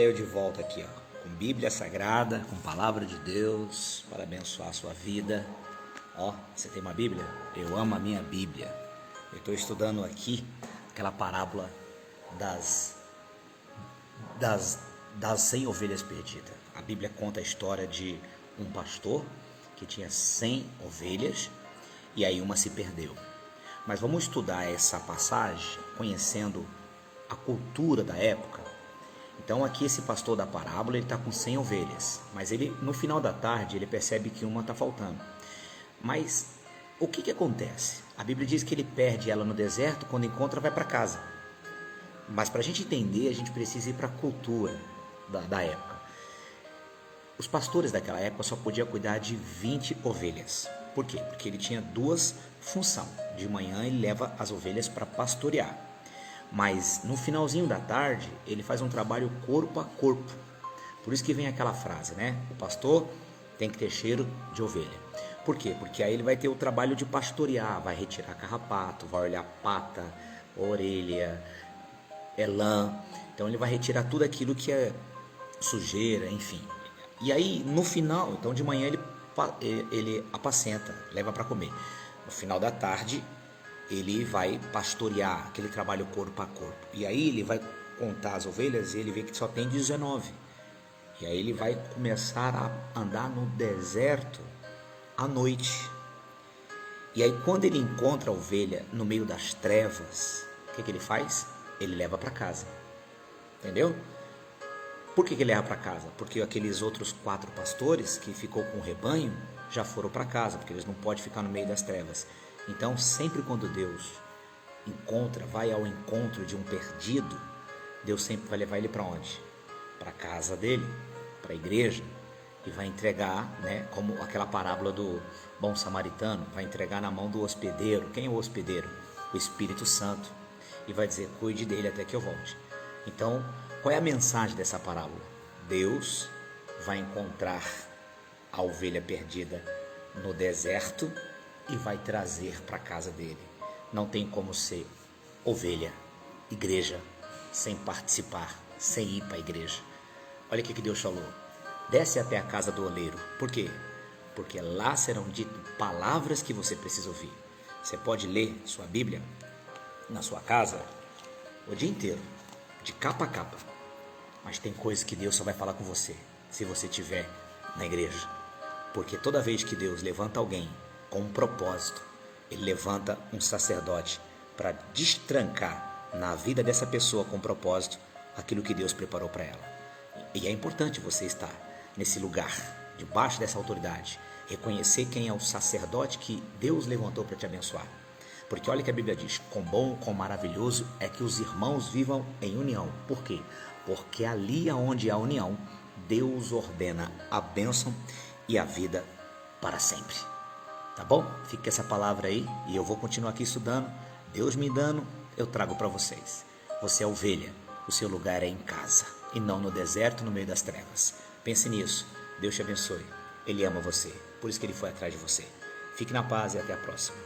Olha eu de volta aqui, ó, com Bíblia Sagrada, com Palavra de Deus, para abençoar a sua vida. Ó, você tem uma Bíblia? Eu amo a minha Bíblia. Eu estou estudando aqui aquela parábola das 100 ovelhas perdidas. A Bíblia conta a história de um pastor que tinha 100 ovelhas e aí uma se perdeu. Mas vamos estudar essa passagem conhecendo a cultura da época. Então aqui esse pastor da parábola, ele está com 100 ovelhas, mas ele no final da tarde ele percebe que uma está faltando. Mas o que acontece? A Bíblia diz que ele perde ela no deserto, quando encontra vai para casa. Mas para a gente entender, a gente precisa ir para a cultura da época. Os pastores daquela época só podiam cuidar de 20 ovelhas. Por quê? Porque ele tinha duas funções. De manhã ele leva as ovelhas para pastorear, mas no finalzinho da tarde ele faz um trabalho corpo a corpo. Por isso que vem aquela frase, né? O pastor tem que ter cheiro de ovelha. Por quê? Porque aí ele vai ter o trabalho de pastorear, vai retirar carrapato, vai olhar pata, orelha, lã. Então ele vai retirar tudo aquilo que é sujeira, enfim. E aí no final, então de manhã ele apacenta, leva para comer. No final da tarde ele vai pastorear, aquele trabalho corpo a corpo. E aí ele vai contar as ovelhas e ele vê que só tem 19. E aí ele vai começar a andar no deserto à noite. E aí quando ele encontra a ovelha no meio das trevas, o que ele faz? Ele leva para casa. Entendeu? Por que ele leva para casa? Porque aqueles outros 4 pastores que ficou com o rebanho já foram para casa, porque eles não podem ficar no meio das trevas. Então, sempre quando Deus vai ao encontro de um perdido, Deus sempre vai levar ele para onde? Para a casa dele, para a igreja, e vai entregar, né, como aquela parábola do bom samaritano, vai entregar na mão do hospedeiro. Quem é o hospedeiro? O Espírito Santo. E vai dizer, cuide dele até que eu volte. Então, qual é a mensagem dessa parábola? Deus vai encontrar a ovelha perdida no deserto e vai trazer para a casa dele. Não tem como ser ovelha, igreja, sem participar, sem ir para a igreja. Olha o que Deus falou. Desce até a casa do oleiro. Por quê? Porque lá serão ditas palavras que você precisa ouvir. Você pode ler sua Bíblia na sua casa o dia inteiro, de capa a capa. Mas tem coisas que Deus só vai falar com você se você estiver na igreja. Porque toda vez que Deus levanta alguém com um propósito, ele levanta um sacerdote para destrancar na vida dessa pessoa com propósito aquilo que Deus preparou para ela. E é importante você estar nesse lugar, debaixo dessa autoridade, reconhecer quem é o sacerdote que Deus levantou para te abençoar. Porque olha que a Bíblia diz, quão bom, quão maravilhoso é que os irmãos vivam em união. Por quê? Porque ali onde há união, Deus ordena a bênção e a vida para sempre. Tá bom? Fica essa palavra aí e eu vou continuar aqui estudando. Deus me dando, eu trago para vocês. Você é ovelha, o seu lugar é em casa e não no deserto, no meio das trevas. Pense nisso. Deus te abençoe. Ele ama você, por isso que ele foi atrás de você. Fique na paz e até a próxima.